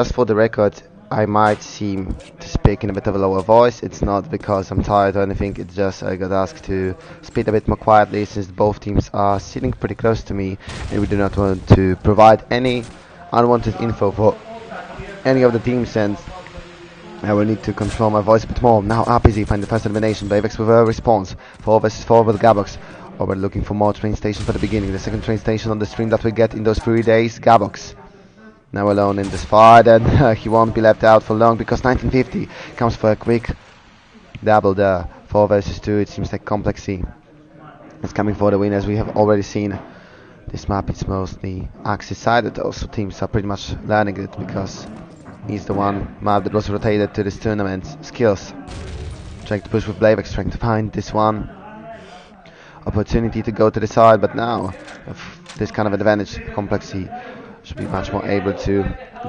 Just for the record, I might seem to speak in a bit of a lower voice. It's not because I'm tired or anything, it's just I got asked to speak a bit more quietly since both teams are sitting pretty close to me and we do not want to provide any unwanted info for any of the teams, and I will need to control my voice a bit more. Now RPG find the first elimination. Bayvex with a response. 4 vs 4 with Gabox. Or we're looking for more train station for the beginning. The second train station on the stream that we get in those 3 days. Gabox. Now alone in this fight, and he won't be left out for long because 1950 comes for a quick double there. 4 vs 2. It seems like kompleksi is coming for the win, as we have already seen. This map is mostly axis sided. Also teams are pretty much learning it because he's the one map that was rotated to this tournament. Skills. Trying to push with Blavex, trying to find this one opportunity to go to the side, but now with this kind of advantage, kompleksi should be much more able to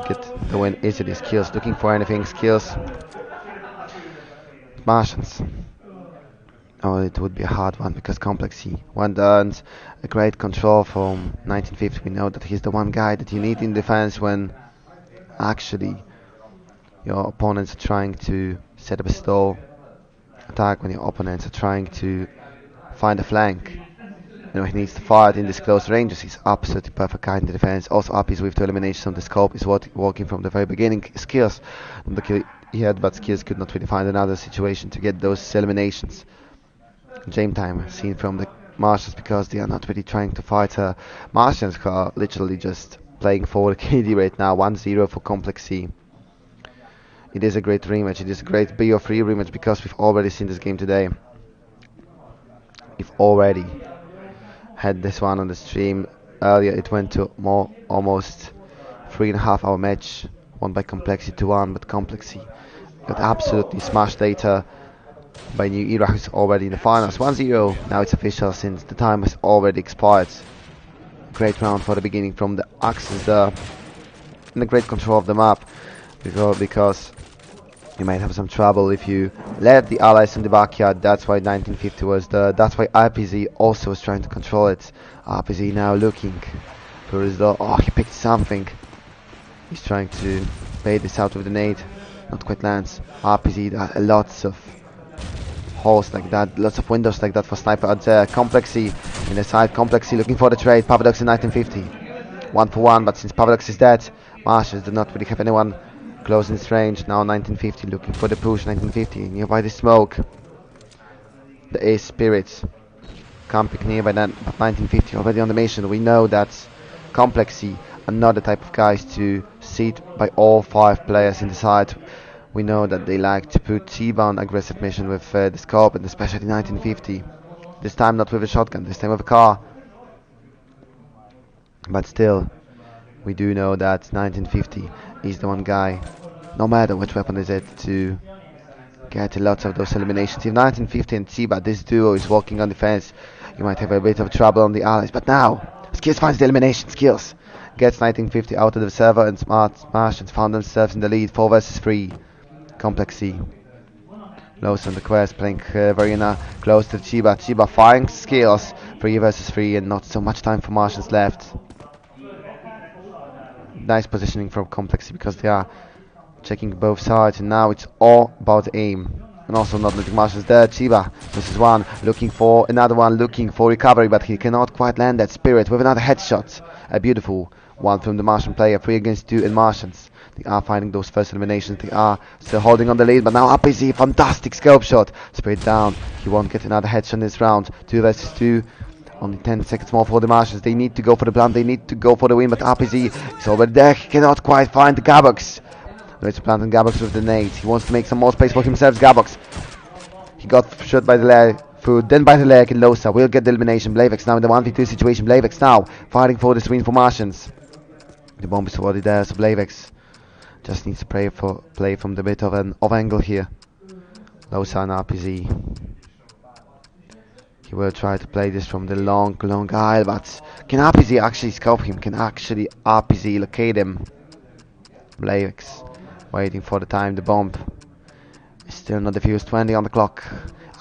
get the win easily. Skills, looking for anything. Skills. Martians. Oh, it would be a hard one because kompleksi one earns a great control from 1950. We know that he's the one guy that you need in defense when actually your opponents are trying to set up a stall attack, when your opponents are trying to find a flank. You know, he needs to fight in this close ranges. He's absolutely perfect guy in the defense. Also up is with the elimination on the scope, is working from the very beginning. Skills, the kill he had, but Skills could not really find another situation to get those eliminations. Game time seen from the Martians because they are not really trying to fight Martians, who are literally just playing for the KD right now. 1-0 for kompleksi. It is a great rematch. It is a great BO3 rematch because we've already seen this game today. We've already had this one on the stream earlier. It went to almost 3.5 hour match, won by kompleksi 2-1, but kompleksi got absolutely smashed later by New Era, who's already in the finals. 1-0. Now it's official since the time has already expired. Great round for the beginning from the axis there, and a great control of the map because you might have some trouble if you let the allies in the backyard. That's why 1950 was there. That's why IPZ also was trying to control it. IPZ now looking for his door. Oh, he picked something. He's trying to bait this out with the nade. Not quite lands. IPZ, lots of holes like that, lots of windows like that for sniper at kompleksi in the side. Kompleksi looking for the trade. Pavadox in 1950. 1-for-1, but since Pavadox is dead, Martians do not really have anyone close in this range. Now 1950 looking for the push. 1950 nearby the smoke. The Ace Spirits camping nearby then, but 1950 already on the mission. We know that kompleksi are not the type of guys to sit by all 5 players in the side. We know that they like to put T-bound aggressive mission with the scope, and especially 1950. This time not with a shotgun, this time with a car. But still, we do know that 1950 is the one guy, no matter which weapon is it, to get lots of those eliminations. If 1950 and Tsiba, this duo, is walking on defense, you might have a bit of trouble on the allies. But now, Skills finds the elimination. Skills gets 1950 out of the server, and Martians found themselves in the lead. 4 vs 3. kompleksi. Lows on the quest, playing very close to Chiba. Chiba firing Skills. 3 vs 3, and not so much time for Martians left. Nice positioning from kompleksi because they are checking both sides, and now it's all about aim. And also not letting Martians there. Chiba, this is one, looking for another one, looking for recovery, but he cannot quite land that Spirit with another headshot. A beautiful one from the Martian player. 3 against 2 in Martians. They are finding those first eliminations. They are still holding on the lead, but now RPG, fantastic scope shot. Spirit down. He won't get another headshot in this round. 2 vs 2. Only 10 seconds more for the Martians. They need to go for the blunt. They need to go for the win, but RPG is over there. He cannot quite find the Gabox. There's a plant on Gabox with the nades. He wants to make some more space for himself. Gabox. He got shot by the leg, through, then by the leg, and Losa will get the elimination. Blavex now in the 1v2 situation. Blavex now fighting for this win for Martians. The bomb is already there, so Blavex just needs to play from the bit of an off angle here. Losa and RPG. He will try to play this from the long aisle, but can RPG actually scope him? Can actually RPG locate him? Blavex waiting for the time. The bomb is still not defused. 20 on the clock.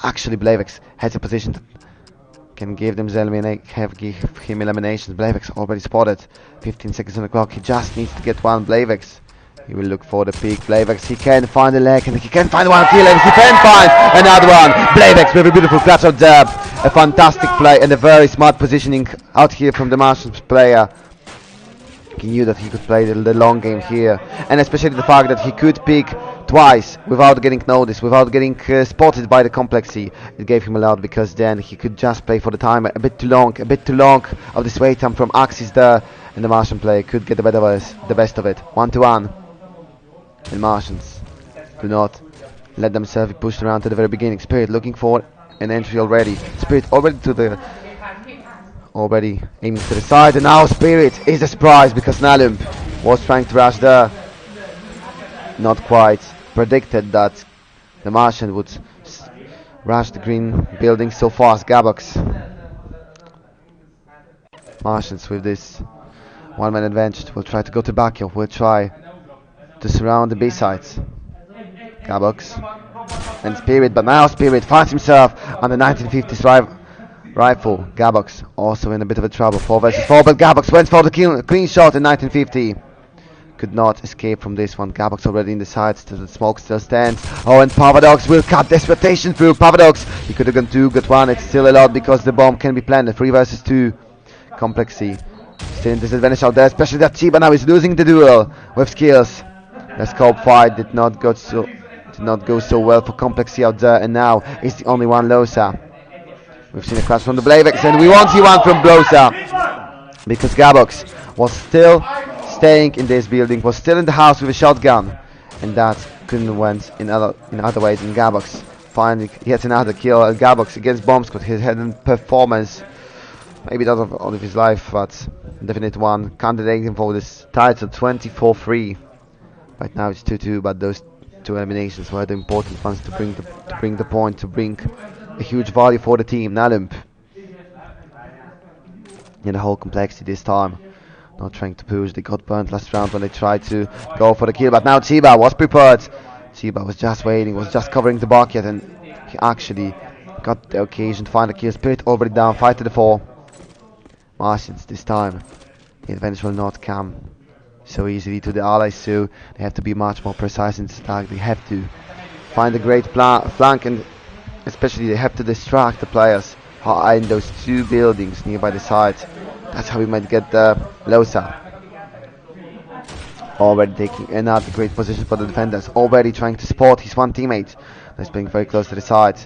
Actually, Blavex has a position that can give them give him eliminations. Blavex already spotted. 15 seconds on the clock. He just needs to get one. Blavex He will look for the peak. Blavex, he can find the leg and he can find one kill and he can find another one. Blavex with a beautiful clutch of there. A fantastic play and a very smart positioning out here from the Martians player. He knew that he could play the long game here, and especially the fact that he could pick twice without getting noticed, without getting spotted by the kompleksi. It gave him a lot, because then he could just play for the time a bit too long of this wait time from Axis there, and the Martian player could get the best of it. 1-1. And Martians do not let themselves be pushed around to the very beginning. Spirit looking for an entry already. Spirit already aiming to the side, and now Spirit is a surprise because Nalum was trying to rush there. Not quite predicted that the Martian would rush the green building so fast. Gabox. Martians with this one-man advantage will try to go to Bakio, will try to surround the B sides. Gabox and Spirit, but now Spirit finds himself on the 1950s rifle. Gabox also in a bit of a trouble. 4 versus 4, but Gabox went for the clean shot in 1950. Could not escape from this one. Gabox already in the sides, the smoke still stands. Oh, and Pavadox will cut this rotation through. Pavadox, he could have gone 2, got 1. It's still allowed because the bomb can be planted. 3 versus 2. Kompleksi still in disadvantage out there, especially that Chiba now is losing the duel with skills. The scope fight did not go so well for Kompleksi out there, and now it's the only one Losa. We've seen a crash from the Blavex, and we won't see one from Blosa because Gabox was still staying in this building, was still in the house with a shotgun, and that couldn't went in other ways. And Gabox finding yet another kill. And Gabox against Bomb Squad, his head performance, maybe not of his life, but definite one. Candidating for this title, 24-3. Right now it's 2-2, but those 2 eliminations were the important ones to bring the point, to bring a huge value for the team. Nalump in the whole complexity this time, not trying to push. They got burnt last round when they tried to go for the kill, but now Chiba was prepared. Chiba was just waiting, was just covering the bucket, and he actually got the occasion to find the kill. Spirit already down, 5-4. Martians this time, the advantage will not come so easily to the allies, so they have to be much more precise in this attack. They have to find a great flank, and especially they have to distract the players high in those 2 buildings nearby the site. That's how we might get the Losa. Already taking another great position for the defenders, already trying to support his one teammate that's playing very close to the side.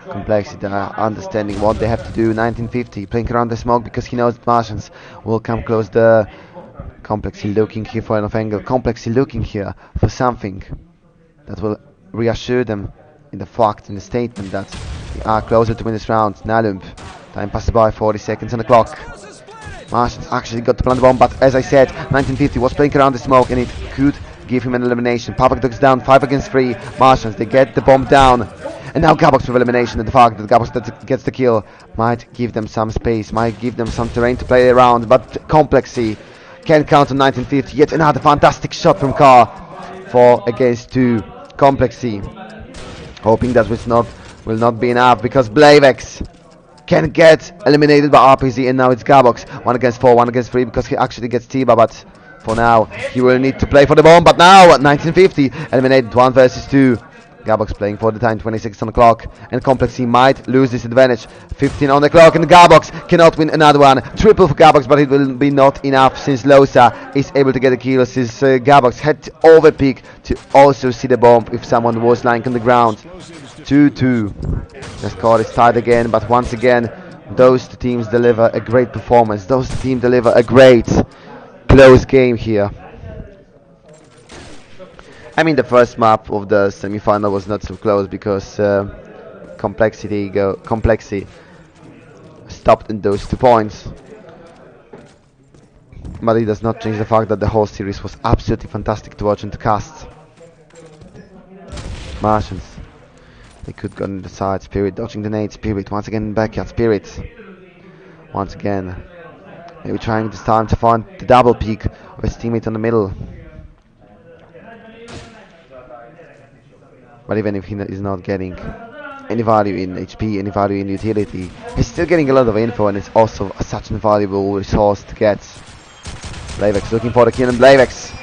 Complexity, understanding what they have to do. 1950 playing around the smoke because he knows that Martians will come close. The Kompleksi looking here for an off angle. Kompleksi looking here for something that will reassure them in the fact, in the statement that they are closer to win this round. Nalump, time passes by, 40 seconds on the clock. Martians actually got to plant the bomb, but as I said, 1950 was playing around the smoke and it could give him an elimination. Pavadox down, 5 against 3. Martians, they get the bomb down. And now Gabox with elimination, and the fact that Gabox that gets the kill might give them some space, might give them some terrain to play around, but Kompleksi can count on 1950. Yet another fantastic shot from Car. 4 against 2. Kompleksi hoping that will not be enough because Blavex can get eliminated by RPZ, and now it's Gabox. 1 against 4, 1 against 3 because he actually gets Tiba, but for now he will need to play for the bomb. But now at 1950 eliminated, 1 versus 2. Gabox playing for the time, 26 on the clock, and Kompleksi might lose this advantage. 15 on the clock, and Gabox cannot win another one. Triple for Gabox, but it will be not enough since Losa is able to get a kill, since Gabox had to overpeak to also see the bomb if someone was lying on the ground. 2-2. The score is tied again, but once again those 2 teams deliver a great performance. Those 2 teams deliver a great close game here. I mean, the first map of the semi-final was not so close because Kompleksi stopped in those 2 points. But it does not change the fact that the whole series was absolutely fantastic to watch and to cast. Martians, they could go on the side. Spirit dodging the nade. Spirit once again in backyard. Spirit once again maybe trying this time to find the double peak of his teammate in the middle. But even if he is not getting any value in HP, any value in utility, he's still getting a lot of info, and it's also such an invaluable resource to get. Blavex looking for the kill, and Blavex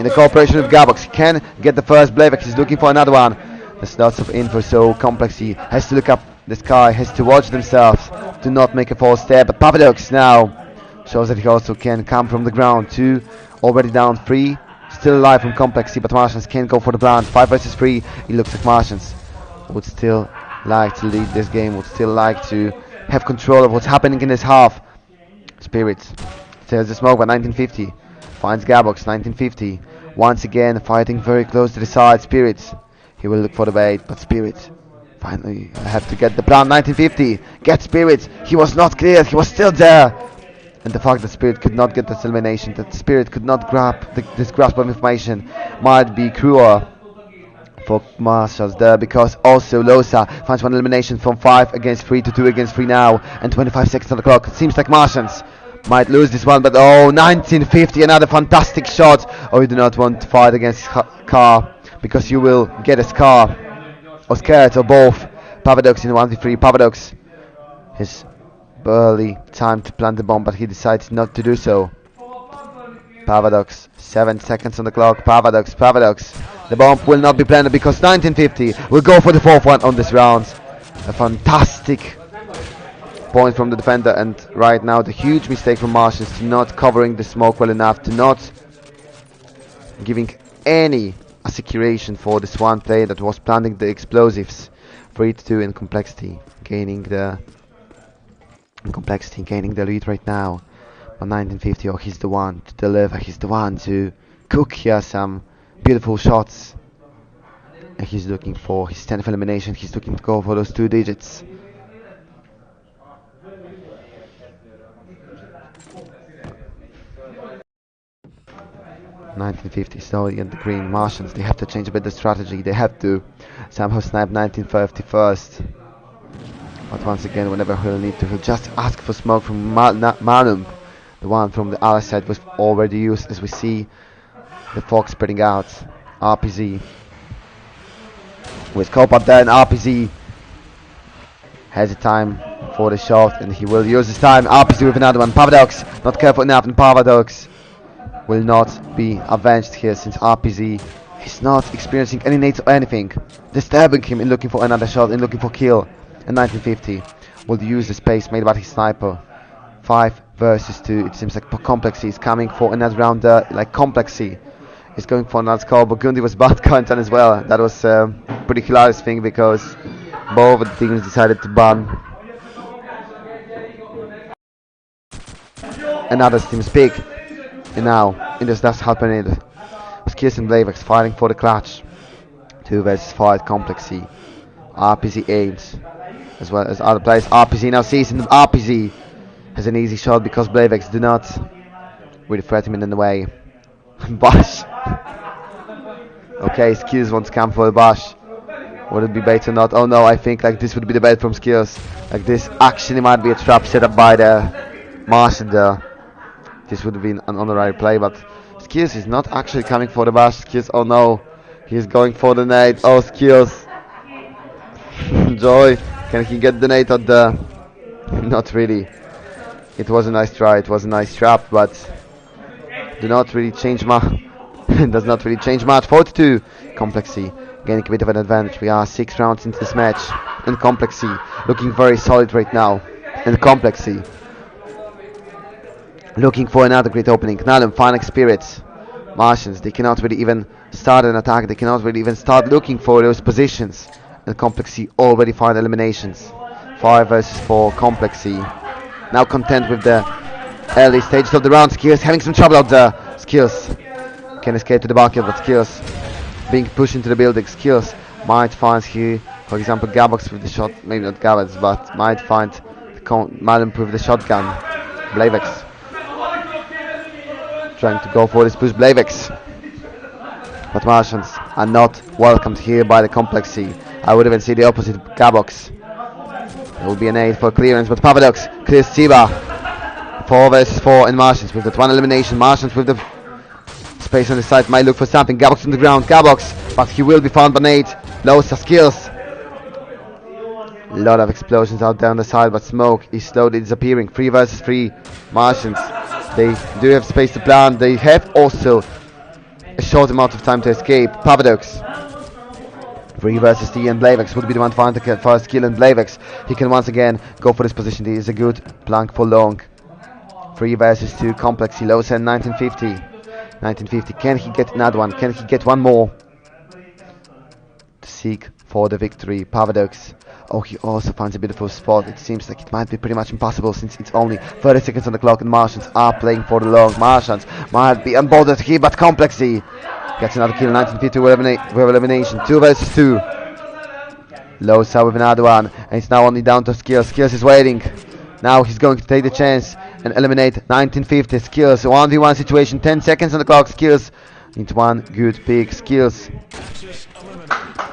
in the cooperation with Gabox. He can get the first Blayvex. He's looking for another one. There's lots of info, so Kompleksi has to look up the sky, has to watch themselves, do not make a false step. But Papadox now shows that he also can come from the ground. 2 already down, 3 still alive from Kompleksi, but Martians can't go for the plant. 5 versus 3. It looks like Martians would still like to lead this game, would still like to have control of what's happening in this half. Spirit there's the smoke by 1950. Finds Gabox, 1950. Once again fighting very close to the side. Spirit, he will look for the bait, but Spirit finally have to get the plant. 1950. Get Spirit. He was not cleared. He was still there. And the fact that Spirit could not get this elimination, that Spirit could not grab this grasp of information, might be cruel for Marshals there, because also Losa finds one elimination from 5 against 3 to 2 against 3 now, and 25 seconds on the clock. It seems like Martians might lose this one, but 1950, another fantastic shot. You do not want to fight against car, because you will get a scar, or scared, or both. Papadox in 1v3. Papadox, his barely time to plant the bomb, but he decides not to do so. Papadox, 7 seconds on the clock. Papadox. The bomb will not be planted because 1950 will go for the 4th one on this round. A fantastic point from the defender, and right now the huge mistake from Martians to not covering the smoke well enough, to not giving any assecuration for this one player that was planting the explosives. 3-2 in complexity, gaining the lead right now. But 1950, he's the one to deliver, he's the one to cook here some beautiful shots. And he's looking for his 10th elimination, he's looking to go for those 2 digits. $1950 slowly in the green. Martians, they have to change a bit the strategy, they have to somehow snipe 1950 first. But once again, whenever he'll need to, he'll just ask for smoke from Manum. The one from the other side was already used, as we see the fog spreading out. RPZ with scope up there, and RPZ has the time for the shot, and he will use his time. RPZ with another one. Papadox not careful enough, and Papadox will not be avenged here, since RPZ is not experiencing any nades or anything, disturbing him in looking for another shot, in looking for kill. And 1950 will use the space made by his sniper. 5 versus 2. It seems like Kompleksi is coming for another round. Like Kompleksi is going for another score. Burgundy was bad content as well. That was a pretty hilarious thing, because both of the teams decided to ban another team's pick. And now in this last half minute, Skis and Blayvex fighting for the clutch. 2 versus 5 Kompleksi. RPZ aims, as well as other players. RPZ now sees him. RPZ has an easy shot because Blayvex do not really threat him in the way. Bash. Okay, Skills wants to come for the bash. Would it be bait or not? Oh no, I think like this would be the bait from Skills. Like this actually might be a trap set up by the Martian there. This would have been an honorary play, but Skills is not actually coming for the bash. Skills, oh no, he's going for the nade. Oh, Skills. Joy, can he get the nade at the... Not really. It was a nice try, it was a nice trap, but do not really change much. Does not really change much. 42 Kompleksi gaining a bit of an advantage. We are 6 rounds into this match, and Kompleksi looking very solid right now. And Kompleksi looking for another great opening. Nalum, Final Spirits. Martians, they cannot really even start an attack, they cannot really even start looking for those positions. And Kompleksi already find eliminations. 5 versus 4 Kompleksi. Now content with the early stages of the round. Skills having some trouble out there. Skills can escape to the bucket, but Skills being pushed into the building. Skills might find here, for example, Gabox with the shot, maybe not Gabox, but might find Madam with the shotgun. Blayvex trying to go for this push. Blayvex, but Martians are not welcomed here by the Kompleksi. I would even see the opposite. Gabox. There will be an 8 for clearance, but Papadox clears Siba. 4 versus 4 in Martians with that one elimination. Martians with the space on the side might look for something. Gabox on the ground. Gabox, but he will be found by Nate. Losa Skills. A lot of explosions out there on the side, but smoke is slowly disappearing. 3 versus 3 Martians. They do have space to plan. They have also a short amount of time to escape. Paradox. 3 versus T, and Blavex would be the one to find the first kill, and Blavex, he can once again go for this position. He is a good plank for long. 3 versus 2, kompleksi, low send 1950. 1950, can he get another one? Can he get one more? To seek for the victory. Paradox. Oh, he also finds a beautiful spot. It seems like it might be pretty much impossible since it's only 30 seconds on the clock and Martians are playing for the long. Martians might be unbothered here, but kompleksi gets another kill. 1950 with elimination. 2 versus 2. Losa with another one, and it's now only down to Skills. Skills is waiting. Now he's going to take the chance and eliminate 1950. Skills, 1v1 situation, 10 seconds on the clock. Skills into one good pick. Skills.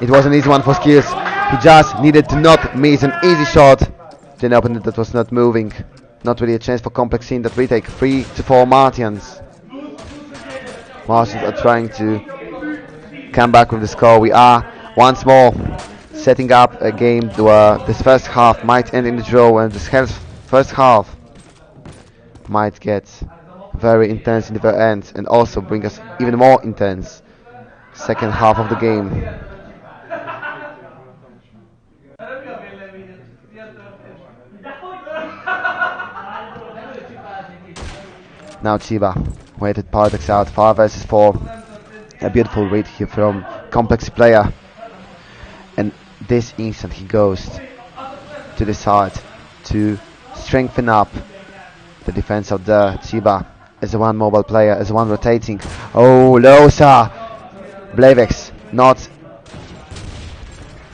It was an easy one for Skills. He just needed to not miss an easy shot. Then opponent that was not moving. Not really a chance for kompleksi in that retake. 3 to 4 Martians. Martians are trying to come back with the score. We are once more setting up a game where this first half might end in the draw, and this first half might get very intense in the very end and also bring us even more intense second half of the game. Now Chiba waited Paradox out, 5 versus 4. A beautiful read here from kompleksi player, and this instant he goes to the side to strengthen up the defense of the Chiba as a one mobile player, as one rotating. Oh, Losa! Blavex not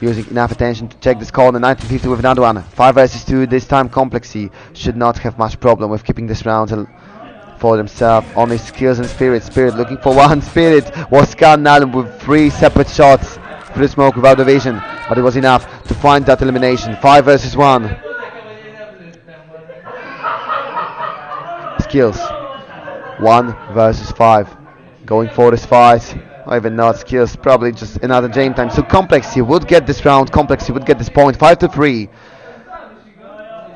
using enough attention to check this corner. 1950 with another one. 5 versus 2. This time kompleksi should not have much problem with keeping this round for themselves. Only Skills and Spirit. Spirit looking for one. Spirit was scanned now with 3 separate shots through the smoke without the vision, but it was enough to find that elimination. 5 versus 1. Skills 1 versus 5, going for this fight. Or even not. Skills probably just another game time. So kompleksi would get this round. Kompleksi would get this point. 5 to 3.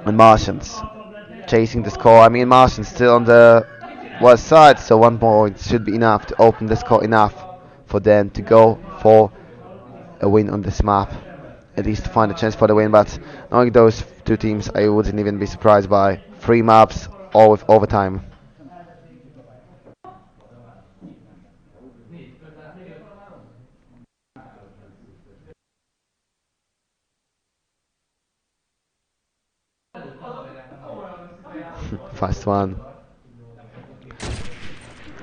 And Martians chasing the score. I mean, Martians still on the worst side, so 1 point should be enough to open the score, enough for them to go for a win on this map, at least to find a chance for the win. But knowing those two teams, I wouldn't even be surprised by 3 maps or with overtime. Fast one.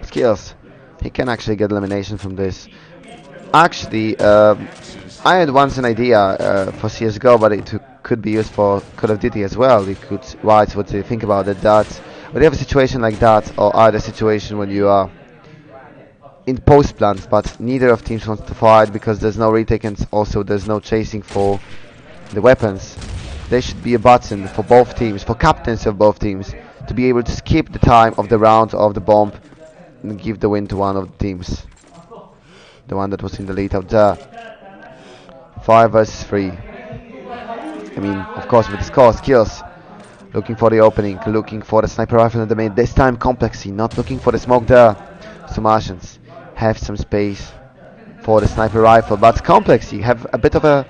Skills. He can actually get elimination from this. Actually, I had once an idea for CSGO, but it could be used for Call of Duty as well. You could write what you think about it. That when you have a situation like that, or either situation when you are in post plans, but neither of teams wants to fight because there's no retake and also there's no chasing for the weapons. There should be a button for both teams, for captains of both teams, to be able to skip the time of the round of the bomb and give the win to one of the teams. The one that was in the lead out there. 5 versus 3. I mean, of course, with the score. Skills looking for the opening, looking for the sniper rifle in the mid. This time kompleksi not looking for the smoke there. So Martians have some space for the sniper rifle, but kompleksi have a bit of a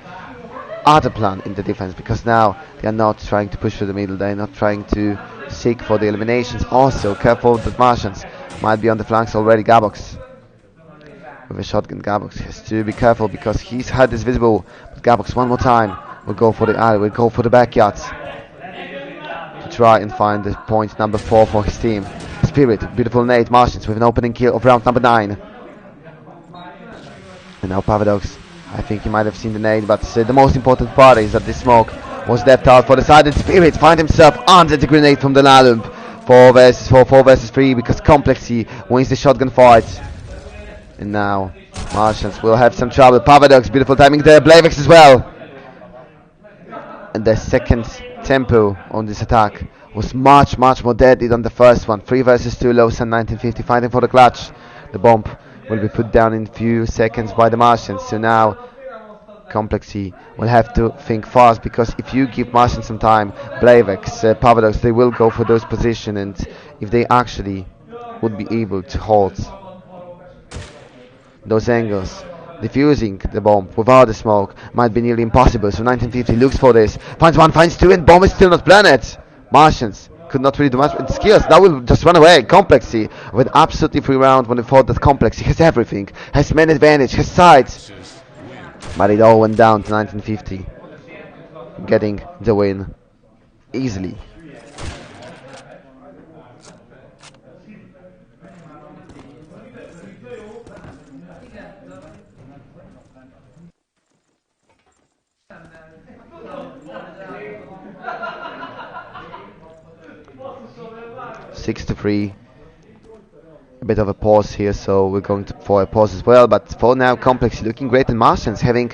other plan in the defense, because now they are not trying to push through the middle, they are not trying to seek for the eliminations. Also careful that Martians might be on the flanks already. Gabox with a shotgun. Gabox has to be careful because his head is visible, but Gabox one more time will go for the alley, will go for the backyards to try and find the point number 4 for his team. Spirit, beautiful nade. Martians with an opening kill of round number 9. And now Paradox, I think he might have seen the nade, but the most important part is that this smoke was left out for the side, and Spirit find himself under the grenade from the Nalump. 4 versus 4, 4 versus 3, because kompleksi wins the shotgun fight. And now Martians will have some trouble. Paradox, beautiful timing there. Blavex as well. And the second tempo on this attack was much more deadly than the first one. 3 versus 2, Losan 1950 fighting for the clutch. The bomb will be put down in few seconds by the Martians. So now kompleksi will have to think fast, because if you give Martians some time, Blavex, Paradox, they will go for those positions, and if they actually would be able to hold those angles. Defusing the bomb without the smoke might be nearly impossible, so 1950 looks for this, finds one, finds two, and bomb is still not planted. Martians could not really do much with skills. Now will just run away. Complexy with absolutely free round when they thought that Complexy has everything, has man advantage, has sides. But it all went down to 1950 getting the win easily. Six to three. A bit of a pause here, so we're going for a pause as well. But for now, Complex looking great, and Martians having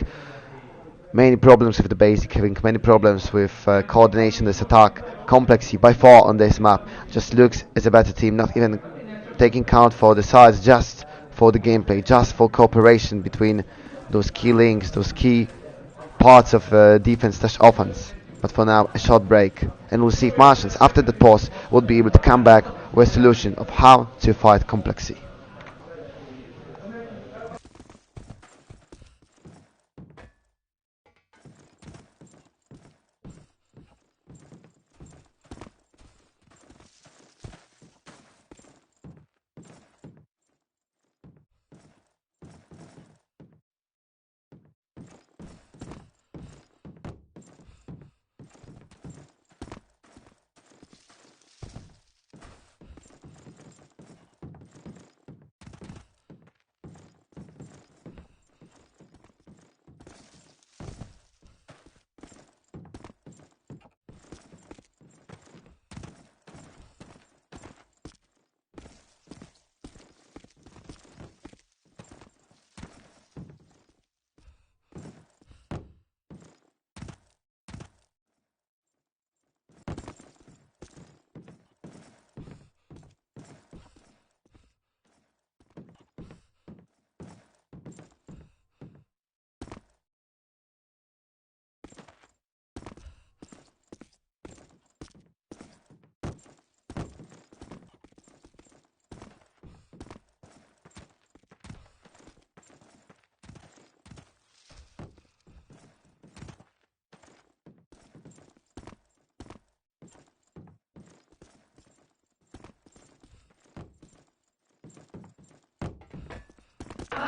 many problems with the basic, having many problems with coordination. This attack, Complexy by far on this map just looks as a better team, not even taking count for the size, just for the gameplay, just for cooperation between those key links, those key parts of defense/offense. But for now, a short break, and we'll see if Martians, after the pause, will be able to come back with a solution of how to fight Complexy.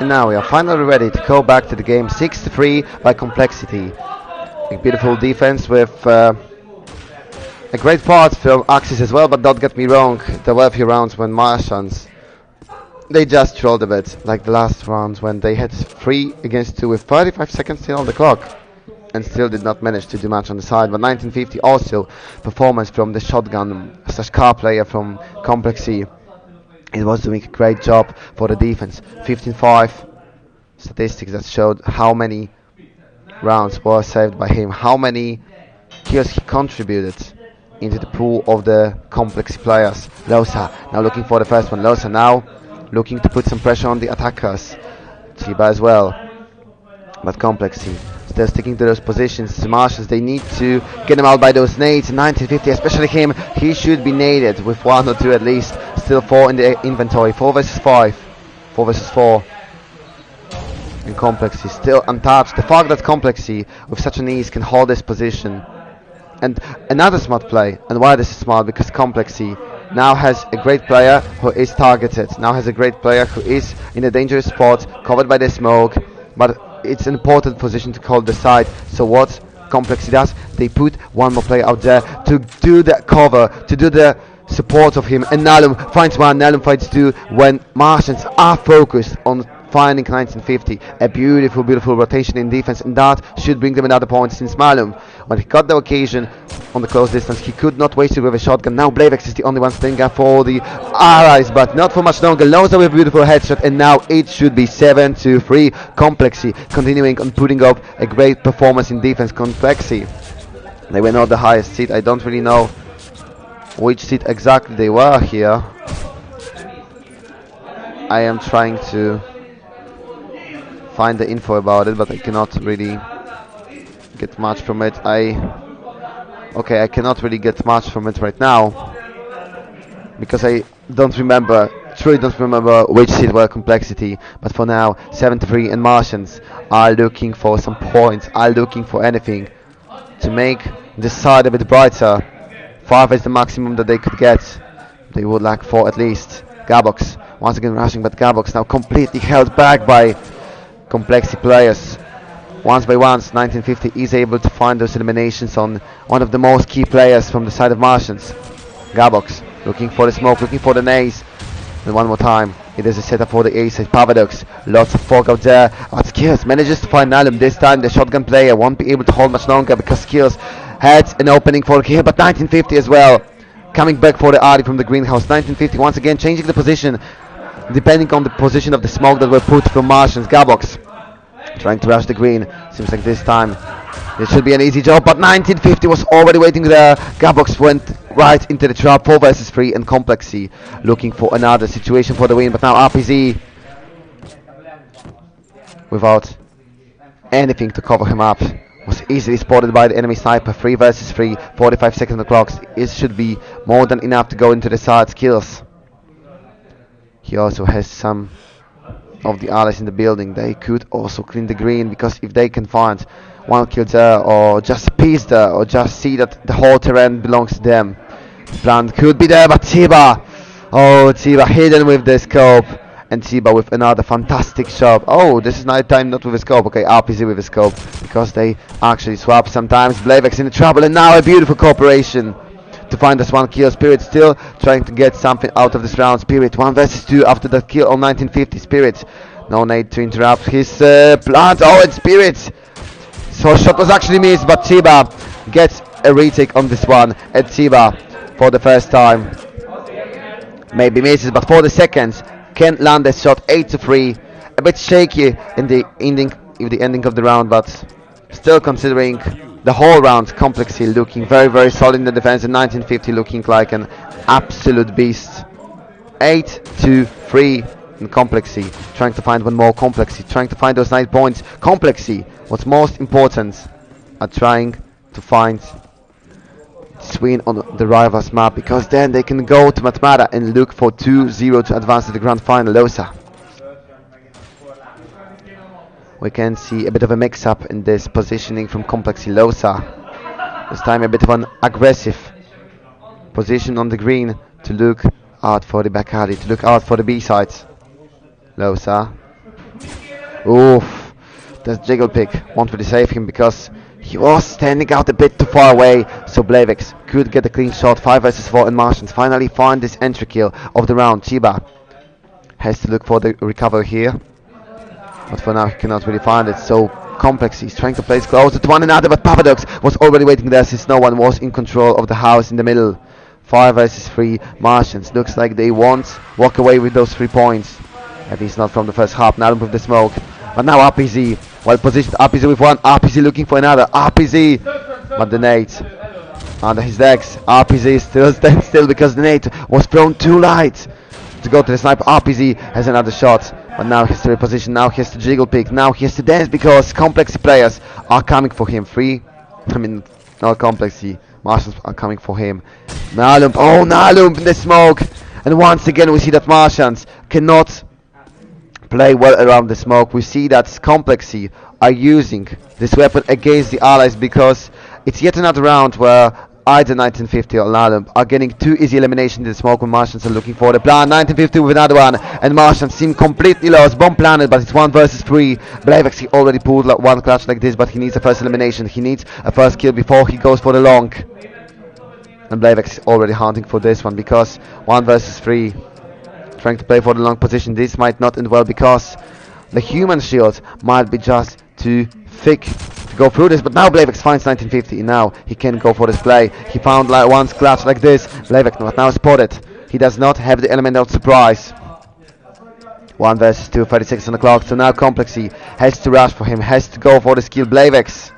And now we are finally ready to go back to the game. 6-3 by Complexity. A beautiful defense with a great part from Axis as well, but don't get me wrong, there were a few rounds when Martians, they just trolled a bit, like the last rounds when they had 3 against 2 with 35 seconds still on the clock, and still did not manage to do much on the side. But 1950 also performance from the shotgun / car player from Complexy. It was doing a great job for the defense. 15-5 statistics that showed how many rounds were saved by him, how many kills he contributed into the pool of the Complex players. Losa now looking for the first one. Losa now looking to put some pressure on the attackers. Chiba as well. But Complexy still sticking to those positions. The Martians, they need to get him out by those nades. 1950, especially him, he should be naded with 1 or 2 at least. Still 4 in the inventory. 4 versus 5. 4 versus 4. And Complexy still untouched. The fact that Complexy with such an ease can hold this position. And another smart play. And why this is smart? Because Complexy now has a great player who is targeted. Now has a great player who is in a dangerous spot, covered by the smoke. But it's an important position to hold the side. So what Complexy does, they put one more player out there to do the cover, to do the support of him. And Nalum finds 1, Nalum finds 2 when Martians are focused on finding 1950. A beautiful, beautiful rotation in defense, and that should bring them another point, since Malum, when he got the occasion on the close distance, he could not waste it with a shotgun. Now Blavex is the only one staying up for the allies, but not for much longer. Loza with a beautiful headshot, and now it should be 7-3. Complexy continuing on putting up a great performance in defense. Complexy, they were not the highest seed. I don't really know which seed exactly they were here. I am trying to find the info about it, but I cannot really get much from it. I cannot really get much from it right now because I don't remember truly don't remember which seed were complexity, but for now, 7-3, and Martians are looking for some points, are looking for anything to make the side a bit brighter. 5 is the maximum that they could get. They would like 4 at least. Gabox once again rushing, but Gabox now completely held back by complexity players. Once by once, 1950 is able to find those eliminations on one of the most key players from the side of Martians. Gabox looking for the smoke, looking for the nays. And one more time, it is a setup for the A side. Paradox, lots of fog out there. But Skills manages to find Nalum. This time the shotgun player won't be able to hold much longer because Skills had an opening for here, but 1950 as well. Coming back for the Arty from the greenhouse. 1950 once again changing the position depending on the position of the smoke that were put from Martians. Gabox trying to rush the green. Seems like this time it should be an easy job, but 1950 was already waiting there. Gabox went right into the trap. 4 versus 3 and Komplexi looking for another situation for the win, but now RPZ without anything to cover him up was easily spotted by the enemy sniper. 3 versus 3, 45 seconds on the clock. It should be more than enough to go into the side. Skills. He also has some of the allies in the building. They could also clean the green, because if they can find one kill there, or just a piece there, or just see that the whole terrain belongs to them, the plan could be there. But Tiba, oh, Tiba hidden with the scope, and Tiba with another fantastic shot. Oh, this is night time, not with a scope. Okay, RPZ with a scope, because they actually swap sometimes. Blavex in trouble, and now a beautiful cooperation to find us one kill. Spirit still trying to get something out of this round. Spirit 1 versus 2 after that kill on 1950. Spirit, no need to interrupt his plant. Oh, and Spirit, so shot was actually missed, but Tiba gets a retake on this one. And Tiba for the first time maybe misses, but for the second can land a shot. 8-3, a bit shaky in the ending of the round, but still considering the whole round, Komplexi looking very, very solid in the defense, and 1950 looking like an absolute beast. 8-3 in Komplexi, trying to find one more. Komplexi trying to find those 9 points. Komplexi, what's most important, are trying to find this win on the rivals map, because then they can go to Matmata and look for 2-0 to advance to the grand final. Losa. We can see a bit of a mix-up in this positioning from Komplexi. Losa, this time a bit of an aggressive position on the green to look out for the back alley, to look out for the B-sides. Losa, oof, that's Jiggle Pick, won't really save him because he was standing out a bit too far away, so Blavex could get a clean shot. 5 versus 4, and Martians finally find this entry kill of the round. Chiba has to look for the recovery here, but for now he cannot really find it, so Komplexi is trying to place closer to one another, but Paradox was already waiting there since no one was in control of the house in the middle. 5 versus 3, Martians, looks like they won't walk away with those 3 points, at least not from the first half. Now with the smoke, but now RPZ, well positioned. RPZ with one, RPZ looking for another, RPZ, but the nade under his legs. RPZ still stands still because the nade was thrown too light to go to the sniper. RPZ has another shot, but now he has to reposition, now he has to jiggle pick, now he has to dance because Komplexi players are coming for him. Not Komplexi, Martians are coming for him. Nalump, oh Nalump in the smoke, and once again we see that Martians cannot play well around the smoke. We see that Komplexi are using this weapon against the allies, because it's yet another round where either 1950 or Nalump are getting 2 easy eliminations in the smoke when Martians are looking for the plan. 1950 with another one, and Martians seem completely lost. Bomb planted, but it's 1 versus 3. Blavex, he already pulled one clutch like this, but he needs a first elimination. He needs a first kill before he goes for the long. And Blavex is already hunting for this one, because 1 versus 3, trying to play for the long position. This might not end well, because the human shield might be just too thick to go through this, but now Blavex finds 1950, and now he can go for this play. He found one clutch like this. Blavex not now spotted. He does not have the element of surprise. 1 versus 2, 36 on the clock, so now Komplexi has to rush for him, has to go for the skill. Blavex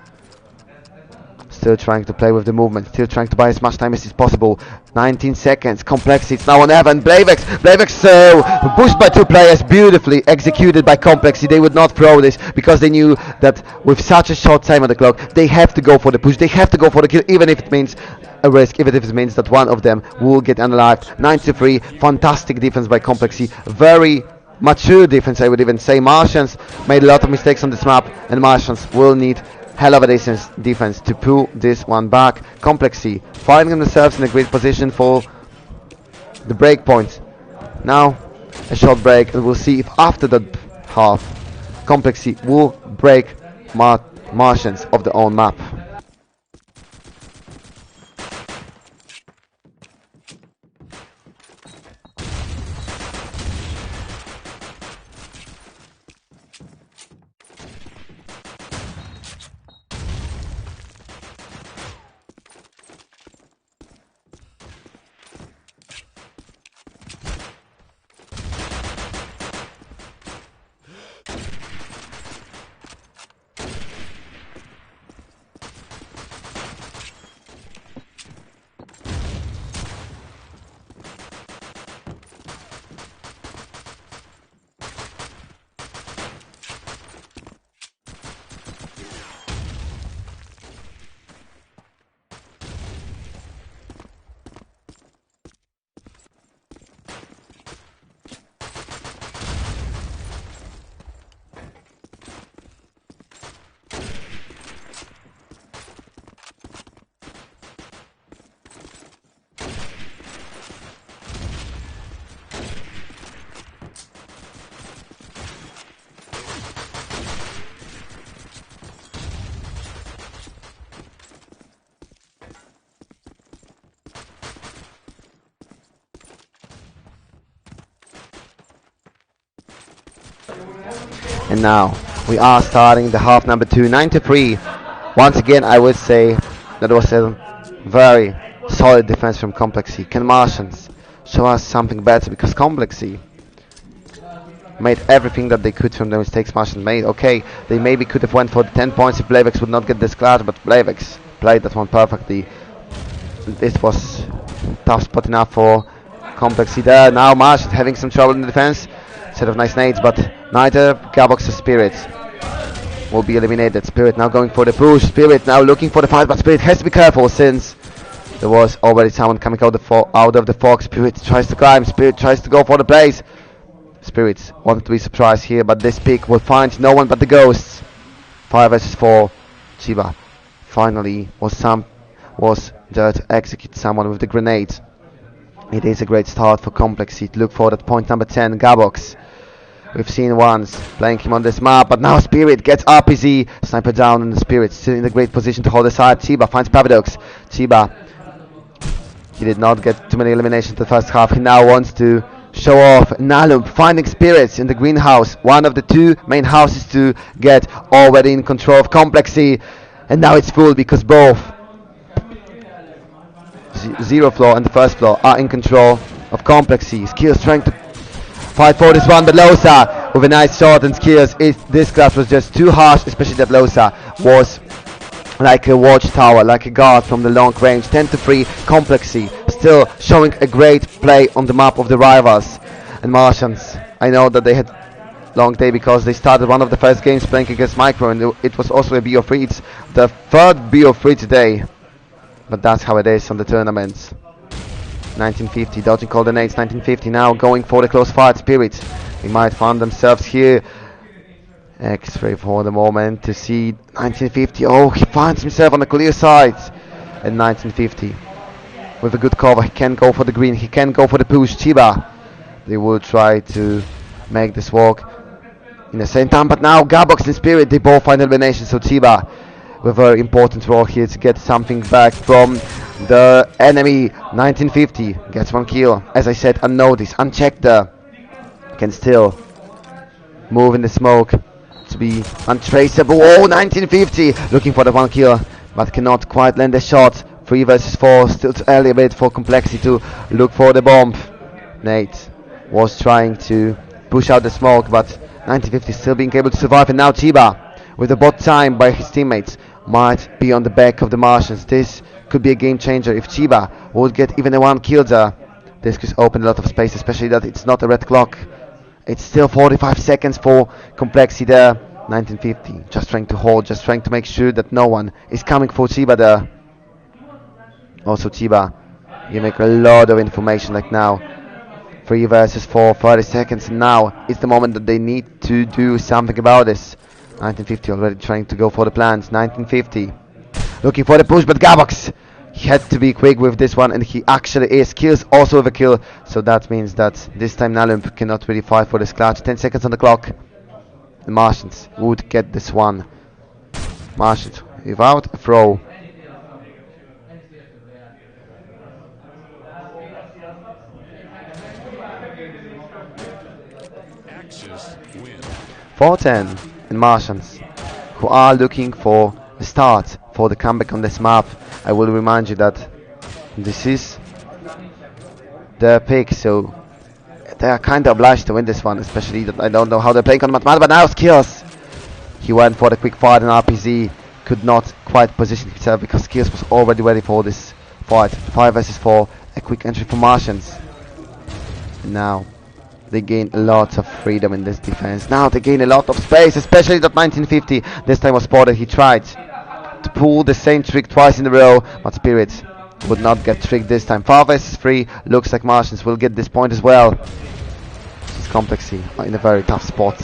Still trying to play with the movement, still trying to buy as much time as is possible. 19 seconds, Kompleksi, it's now on Evan, Blavex, so pushed by 2 players, beautifully executed by Kompleksi. They would not throw this because they knew that with such a short time on the clock, they have to go for the push, they have to go for the kill, even if it means a risk, even if it means that one of them will get unalived. 9-3, fantastic defense by Kompleksi, very mature defense, I would even say. Martians made a lot of mistakes on this map, and Martians will need hell of a defense to pull this one back. Kompleksi finding themselves in a great position for the break point. Now a short break, and we'll see if after that half Kompleksi will break Martians of their own map. And now we are starting the half number 2, 9-3. Once again, I would say that was a very solid defense from Kompleksi. Can Martians show us something better? Because Kompleksi made everything that they could from the mistakes Martians made. Okay, they maybe could have went for the 10 points if Blavex would not get this clutch, but Blavex played that one perfectly. This was tough spot enough for Kompleksi there. Now Martians having some trouble in the defense. Set of nice nades, but neither Gabox or Spirit will be eliminated. Spirit now going for the push. Spirit now looking for the fight, but Spirit has to be careful since there was already someone coming out of the fog. Spirit tries to climb. Spirit tries to go for the place. Spirit wanted to be surprised here, but this pick will find no one but the ghosts. 5 vs 4. Chiba finally was there to execute someone with the grenade. It is a great start for Kompleksi to look for that point number 10, Gabox. We've seen once playing him on this map, but now Spirit gets RPG. Sniper down, and the Spirit still in a great position to hold the side. Chiba finds Paradox. Chiba, he did not get too many eliminations in the first half. He now wants to show off. Nalum finding Spirits in the greenhouse, one of the 2 main houses to get already in control of Kompleksi. And now it's full because both Zero Floor and the first floor are in control of Kompleksi. Skills trying to fight for this one, but Losa with a nice shot, and Skills, this class was just too harsh, especially that Losa was like a watchtower, like a guard from the long range. 10-3, Kompleksi still showing a great play on the map of the rivals. And Martians, I know that they had long day because they started one of the first games playing against Micro, and it was also a BO3. It's the 3rd BO3 today, but that's how it is on the tournaments. 1950, dodging coordinates. 1950 now going for the close fight. Spirit, they might find themselves here. X-ray for the moment to see 1950. Oh, he finds himself on the clear side. And 1950 with a good cover, he can go for the green, he can go for the push. Chiba, they will try to make this walk in the same time, but now Gabox and Spirit, they both find elimination. So Chiba with a very important role here to get something back from the enemy. 1950 gets 1 kill, as I said, unnoticed, unchecked there. Can still move in the smoke to be untraceable. Oh, 1950 looking for the 1 kill, but cannot quite land a shot. 3 vs 4, still too early a bit for Kompleksi to look for the bomb. Nate was trying to push out the smoke, but 1950 still being able to survive. And now Chiba with the bot time by his teammates might be on the back of the Martians. This could be a game changer if Chiba would get even a one kill there. This could open a lot of space, especially that it's not a red clock. It's still 45 seconds for Complexi there. 1950, just trying to hold, just trying to make sure that no one is coming for Chiba there. Also Chiba, you make a lot of information like now. 3 versus 4, 30 seconds, and now it's the moment that they need to do something about this. 1950 already trying to go for the plans. 1950 looking for the push, but Gabox, he had to be quick with this one, and he actually is. Kills also with a kill, so that means that this time Nalump cannot really fight for this clutch. 10 seconds on the clock. The Martians would get this one. Martians without a throw. Win. 4-10 in Martians, who are looking for a start for the comeback on this map. I will remind you that this is their pick, so they are kind of obliged to win this one, especially that I don't know how they're playing on Matmata, but now Skills! He went for the quick fight, and RPZ could not quite position himself because Skills was already ready for this fight. 5 versus 4, a quick entry for Martians. And now they gain a lot of freedom in this defense. Now they gain a lot of space, especially that 1950. This time was spotted. He tried to pull the same trick twice in a row, but Spirit would not get tricked this time. 5 versus 3. Looks like Martians will get this point as well. This Complexi are in a very tough spot.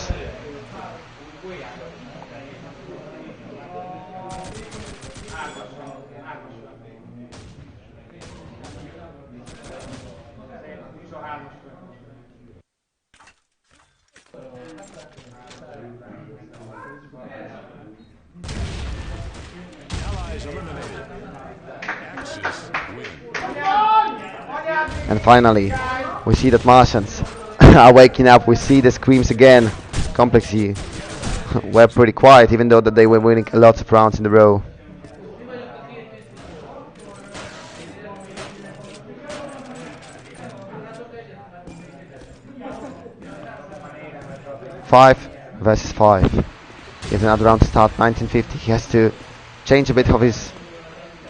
Allies eliminated. Axis win. And finally, we see that Martians are waking up. We see the screams again. Complexi were pretty quiet, even though that they were winning a lot of rounds in a row. Five versus 5. Here's another round to start. 1950. He has to change a bit of his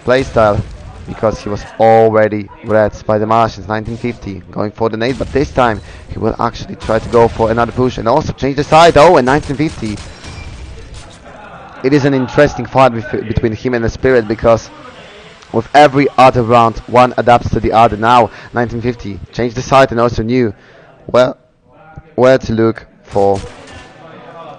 playstyle because he was already read by the Martians. 1950 going for the nade, but this time he will actually try to go for another push and also change the side. Oh, and 1950. It is an interesting fight between him and the Spirit, because with every other round one adapts to the other. Now 1950 changed the side and also knew where to look for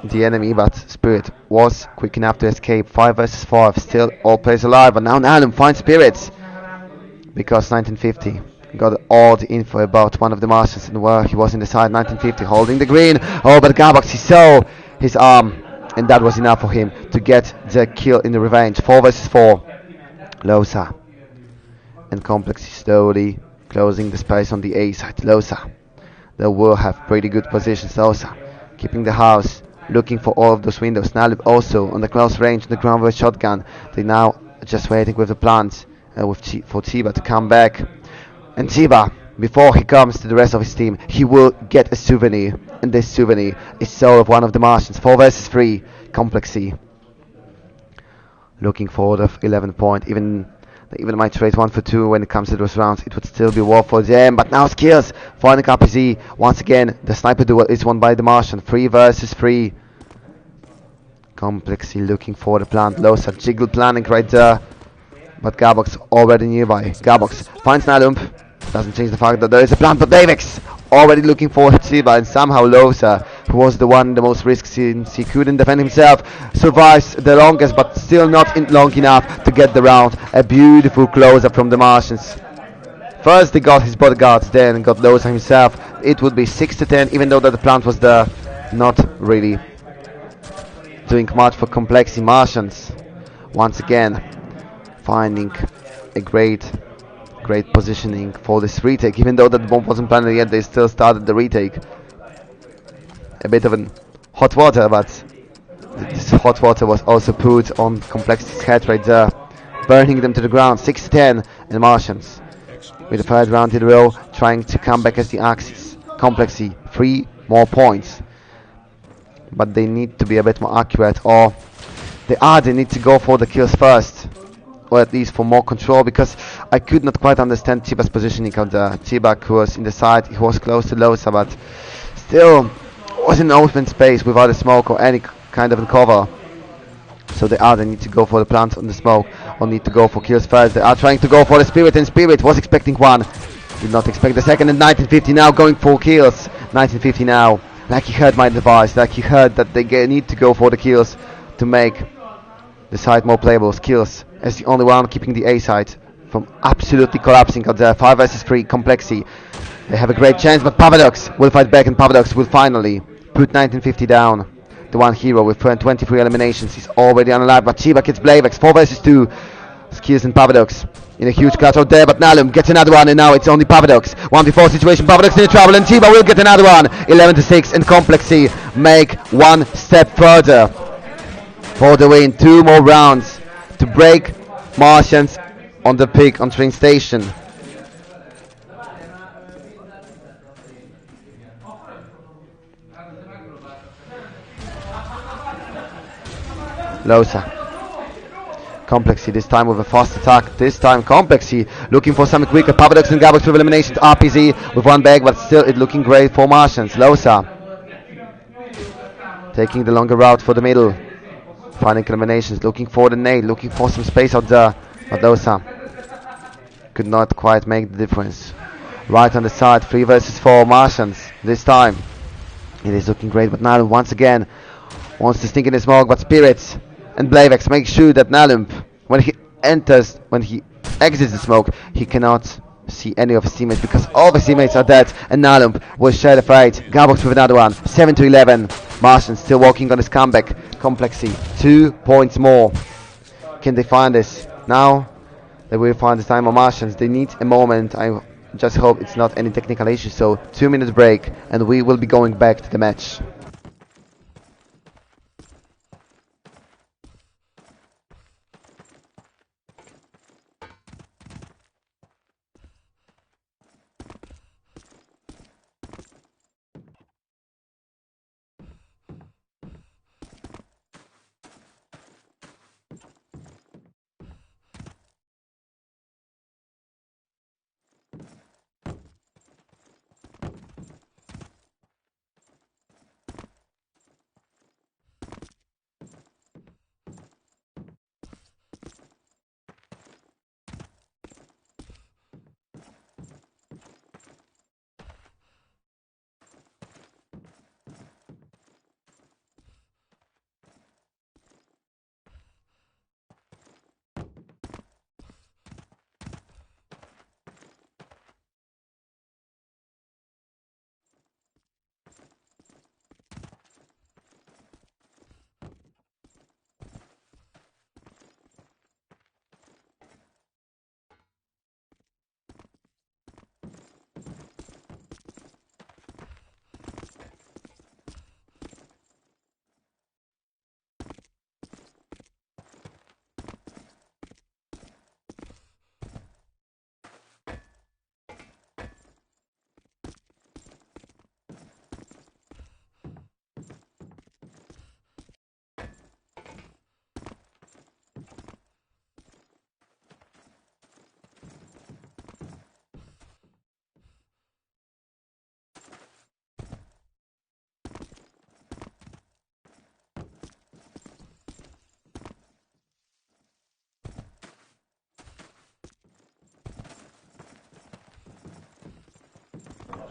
the enemy, but Spirit was quick enough to escape. 5 versus 5, still all players alive, but now Nalum finds Spirits because 1950 got all the info about one of the Martians and where he was in the side. 1950 holding the green. Oh, but Gabox, he saw his arm, and that was enough for him to get the kill in the revenge. 4 versus 4. Losa and Complexi slowly closing the space on the A side. Losa, they will have pretty good positions. Losa keeping the house, looking for all of those windows. Nalib also on the close range, the ground with shotgun. They now just waiting with the plants for Chiba to come back. And Chiba, before he comes to the rest of his team, he will get a souvenir, and this souvenir is soul of one of the Martians. 4 versus 3. Complexi looking for the 11 point. Even might trade 1 for 2 when it comes to those rounds. It would still be war for them, but now Skills finding RPZ. Once again, the sniper duel is won by the Martian. 3 versus 3. Complexi looking for the plant. Losa jiggle planning right there, but Gabox already nearby. Gabox finds Nalump. Doesn't change the fact that there is a plant, but Davix already looking for Chiba, and somehow Losa, who was the one the most risk since he couldn't defend himself, survives the longest, but still not long enough to get the round. A beautiful close-up from the Martians. First they got his bodyguards, then got Losa himself. It would be 6-10, even though that the plant was there. Not really doing much for Complexi. Martians once again finding a great positioning for this retake. Even though that bomb wasn't planted yet, they still started the retake. A bit of an hot water, but this hot water was also put on Complexity's head right there, burning them to the ground. 6-10 in Martians with the third round in a row, trying to come back as the Axis. Complexy 3 more points, but they need to be a bit more accurate, or They need to go for the kills first, or at least for more control, because I could not quite understand Chiba's positioning on the Chiba, who was in the side, he was close to Losa, but still was in open space without a smoke or any kind of a cover. So they either need to go for the plant on the smoke or need to go for kills first. They are trying to go for the Spirit, and Spirit was expecting one, did not expect the second, and 1950 now going for kills. 1950 now, like he heard my advice, like he heard that they need to go for the kills to make the side more playable. Kills as the only one keeping the A side from absolutely collapsing at the 5 vs 3 Kompleksi. They have a great chance, but Pavadox will fight back, and Pavadox will finally put 1950 down. The one hero with 23 eliminations is already unalive, but Chiba gets Blavex 4 vs 2. Skills and Pavadox in a huge clutch out there, but Nalum gets another one, and now it's only Pavadox. 1v4 situation, Pavadox in trouble, and Chiba will get another one. 11-6, and Kompleksi make one step further for the win. 2 more rounds to break Martians on the pick on train station. Losa. Kompleksi this time with a fast attack. This time Kompleksi looking for something quicker. Pavadox and Gabox with elimination. RPZ with one bag, but still it looking great for Martians. Losa taking the longer route for the middle. Finding eliminations, looking for the nade, looking for some space out there. But Losa could not quite make the difference. Right on the side, 3 vs 4 Martians. This time it is looking great, but now once again wants to stink in the smoke, but Spirits and Blavex make sure that Nalump, when he exits the smoke, he cannot see any of his teammates because all of his teammates are dead, and Nalump will share the fight. Garbox with another one, 7-11. Martian still working on his comeback. Kompleksi, 2 points more. Can they find this? Now they will find the time on Martians. They need a moment. I just hope it's not any technical issue. So 2 minutes break, and we will be going back to the match.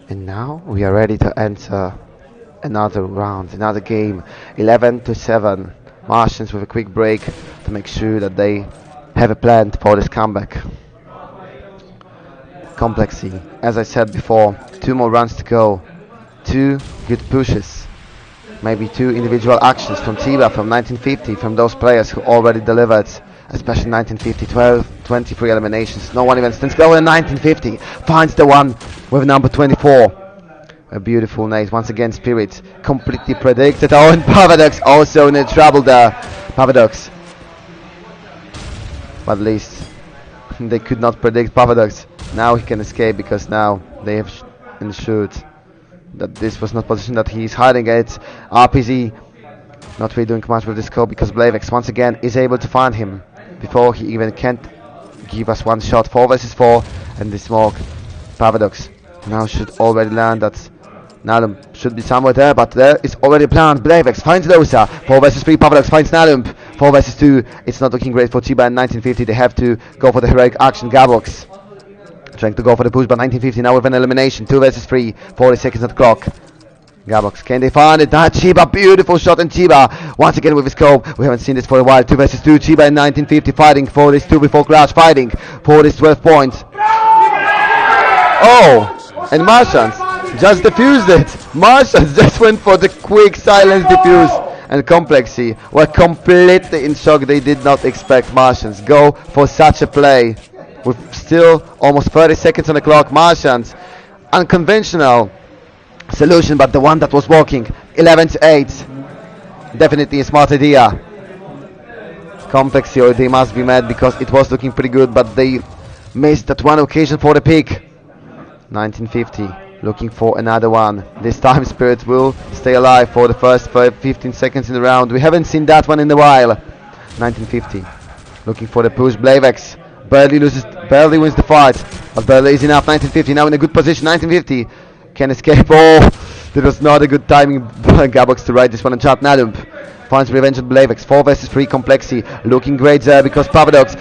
And now we are ready to enter another round, another game. 11-7. Martians with a quick break to make sure that they have a plan for this comeback. Kompleksi, as I said before, 2 more rounds to go. 2 good pushes. Maybe 2 individual actions from Tiba, from 1950, from those players who already delivered, especially 1950, 23 eliminations. No one even stands go, and 1950 finds the one with number 24. A beautiful nade. Once again, Spirit completely predicted. Oh, and Pavadox also in trouble there. Pavadox. But at least they could not predict Pavadox. Now he can escape because now they have ensured that this was not position that he is hiding at. RPZ Not really doing much with the scope because Blavex once again is able to find him before he even can't give us one shot. 4 versus 4, and the smoke. Paradox now should already land. That Nalum should be somewhere there, but there is already planned. Blavex finds Losa. 4 versus 3. Paradox finds Nalum. 4 versus 2. It's not looking great for Chiba in 1950. They have to go for the heroic action. Gabox trying to go for the push, but 1950 now with an elimination. 2 versus 3. 40 seconds on the clock. Gabox, can they find it? Chiba, beautiful shot, and Chiba once again with his scope. We haven't seen this for a while. 2 versus 2. Chiba in 1950 fighting for this 2 before Clash, fighting for this 12 points. Oh, and Martians just defused it. Martians just went for the quick silence defuse, and Kompleksi were completely in shock. They did not expect Martians go for such a play with still almost 30 seconds on the clock. Martians, unconventional solution, but the one that was working. 11-8. Definitely a smart idea. Kompleksi, they must be mad because it was looking pretty good, but they missed that one occasion for the pick. 1950 looking for another one. This time Spirit will stay alive for the first 15 seconds in the round. We haven't seen that one in a while. 1950 looking for the push. Blavex barely wins the fight, but barely is enough. 1950 now in a good position. 1950 can escape. Oh, that was not a good timing by Gabox to write this one on chat. Nalump finds revenge on Blavex. 4 versus 3. Kompleksi looking great there because Paradox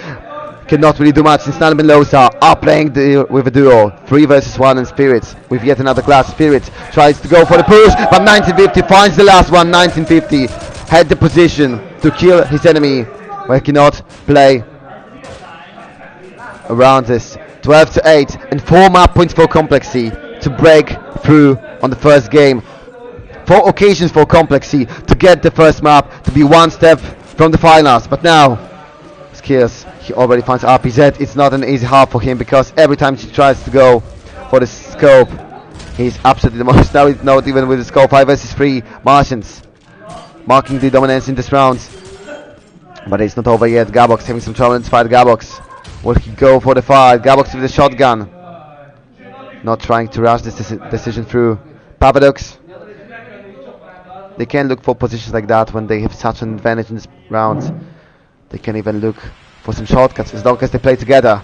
cannot really do much since Nalump and Losa are playing with a duo. 3 versus 1 and Spirits with yet another class. Spirits tries to go for the push, but 1950 finds the last one. 1950 had the position to kill his enemy, but he cannot play around this. 12-8 and 4 map points for Kompleksi to break through on the first game. 4 occasions for Kompleksi to get the first map, to be one step from the finals. But now, Skills, he already finds RPZ. It's not an easy half for him because every time he tries to go for the scope, he's absolutely the most. Now it's not even with the scope. 5 versus 3. Martians marking the dominance in this round. But it's not over yet. Gabox having some trouble in this fight. Gabox, will he go for the fight? Gabox with the shotgun, not trying to rush this decision through. Paradox, they can look for positions like that when they have such an advantage in this round. They can even look for some shortcuts as long as they play together.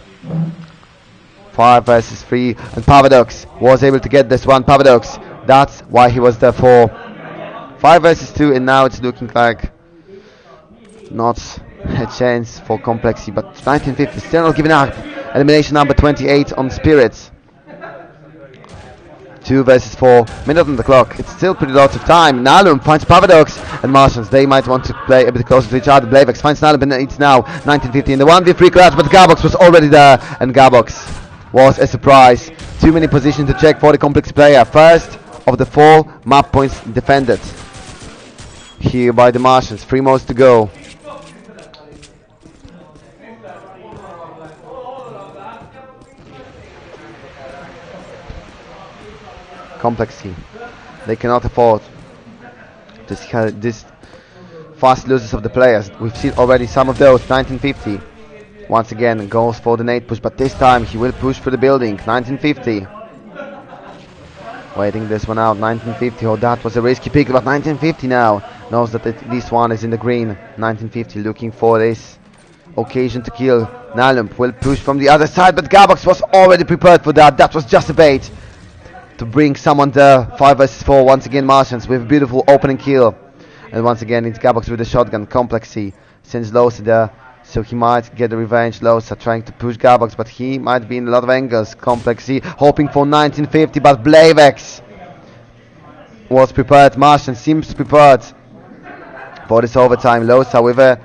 5 versus 3, and Paradox was able to get this one. Paradox, that's why he was there for 5 versus 2, and now it's looking like not a chance for Kompleksi, but 1950 still not giving up. Elimination number 28 on Spirits. 2 versus 4, minute on the clock. It's still pretty lots of time. Nalum finds Paradox, and Martians, they might want to play a bit closer to each other. Blavex finds Nalum, and it's now 1950 in the 1v3 clash, but Gabox was already there, and Gabox was a surprise. Too many positions to check for the Kompleksi player. First of the 4 map points defended here by the Martians. 3 more to go. Kompleksi, they cannot afford this fast losses of the players. We've seen already some of those. 1950 once again goes for the nade push, but this time he will push for the building. 1950 waiting this one out. 1950, oh, that was a risky pick, but 1950 now knows that this one is in the green. 1950 looking for this occasion to kill. Nalump will push from the other side, but Gabox was already prepared for that. That was just a bait to bring someone there. 5 versus 4, once again Martians with a beautiful opening kill, and once again it's Gabox with the shotgun. Kompleksi sends Losa there, so he might get the revenge. Losa trying to push Gabox, but he might be in a lot of angles. Kompleksi hoping for 1950, but Blavex was prepared. Martian seems prepared for this overtime. Losa with a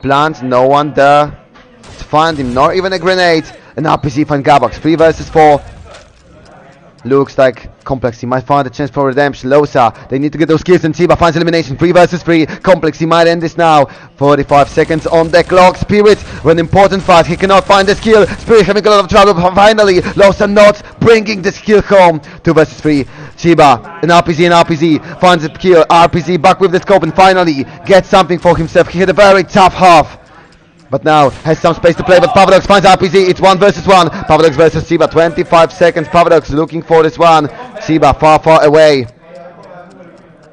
plant, no one there to find him, nor even a grenade. And RPC finds Gabox. 3 versus 4. Looks like Kompleksi might find a chance for redemption. Losa, they need to get those kills, and Chiba finds elimination. 3 versus 3. Kompleksi might end this now. 45 seconds on the clock. Spirit with an important fight. He cannot find the skill. Spirit having a lot of trouble. Finally, Losa not bringing the skill home. 2 versus 3. Chiba and RPZ finds the kill. RPZ back with the scope and finally gets something for himself. He had a very tough half, but now has some space to play, but Paradox finds RPZ. It's 1 versus 1. Paradox versus Chiba. 25 seconds. Paradox looking for this one. Chiba far away.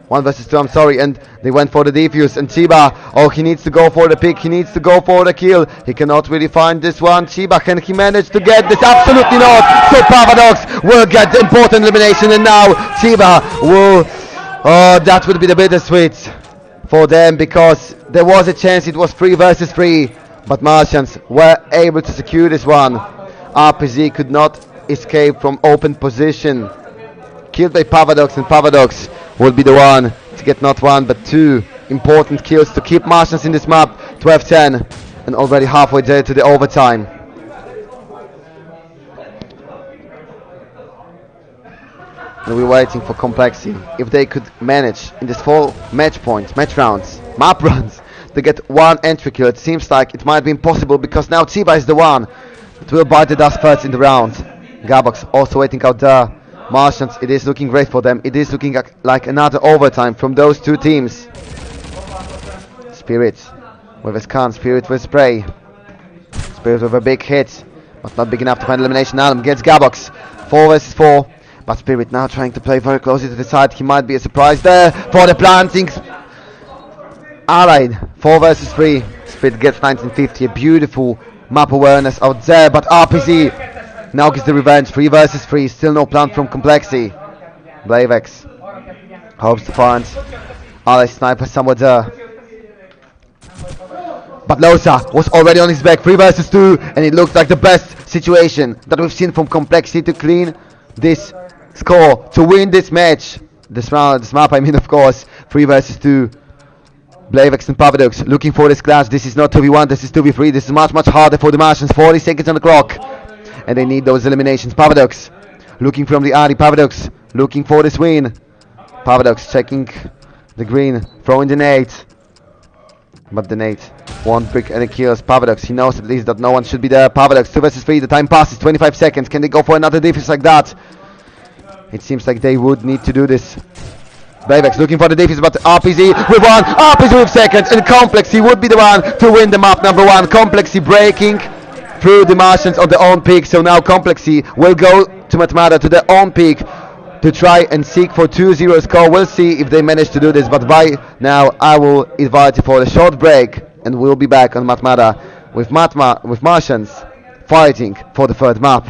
1 versus 2, I'm sorry, and they went for the defuse, and Chiba, oh, he needs to go for the pick, he needs to go for the kill, he cannot really find this one. Chiba, can he manage to get this? Absolutely not. So Paradox will get the important elimination, and now Chiba will, oh, that would be the bittersweet for them, because there was a chance it was 3 versus 3, but Martians were able to secure this one. RPG could not escape from open position, killed by Paradox, and Paradox will be the one to get not 1 but 2 important kills to keep Martians in this map. 12-10, and already halfway there to the overtime. And we're waiting for Kompleksi. If they could manage in this 4 match rounds, map runs, to get 1 entry kill, it seems like it might be impossible, because now Chiba is the one that will bite the dust first in the round. Gabox also waiting out there. Martians, it is looking great for them. It is looking like another overtime from those 2 teams. Spirit with a scan, Spirit with spray. Spirit with a big hit, but not big enough to find elimination. Adam gets Gabox. 4 versus 4. But Spirit now trying to play very closely to the side. He might be a surprise there for the planting. Allied, 4 versus 3. Spirit gets 1950. A beautiful map awareness out there, but RPG now gets the revenge. 3 versus 3. Still no plant from Kompleksi. Blavex hopes to find Allied sniper somewhere there. But Losa was already on his back. 3 versus 2. And it looks like the best situation that we've seen from Kompleksi to clean this score, to win this match. This map, I mean, of course. 3 versus 2. Blavex and Paradox looking for this clash. This is not 2v1, this is 2v3. This is much harder for the Martians. 40 seconds on the clock, and they need those eliminations. Paradox looking from the alley. Paradox looking for this win. Paradox checking the green, throwing the nade, but the nade won't break any kills. Paradox, he knows at least that no one should be there. Paradox 2 versus 3. The time passes, 25 seconds. Can they go for another defense like that? It seems like they would need to do this. Blavex looking for the defense, but RPG with 1, RPG with 2nd, and Kompleksi would be the one to win the map number 1. Kompleksi breaking through the Martians on their own peak. So now Kompleksi will go to Matmata, to their own peak, to try and seek for 2-0 score. We'll see if they manage to do this, but by now I will invite you for a short break, and we'll be back on Matmata with Martians fighting for the 3rd map.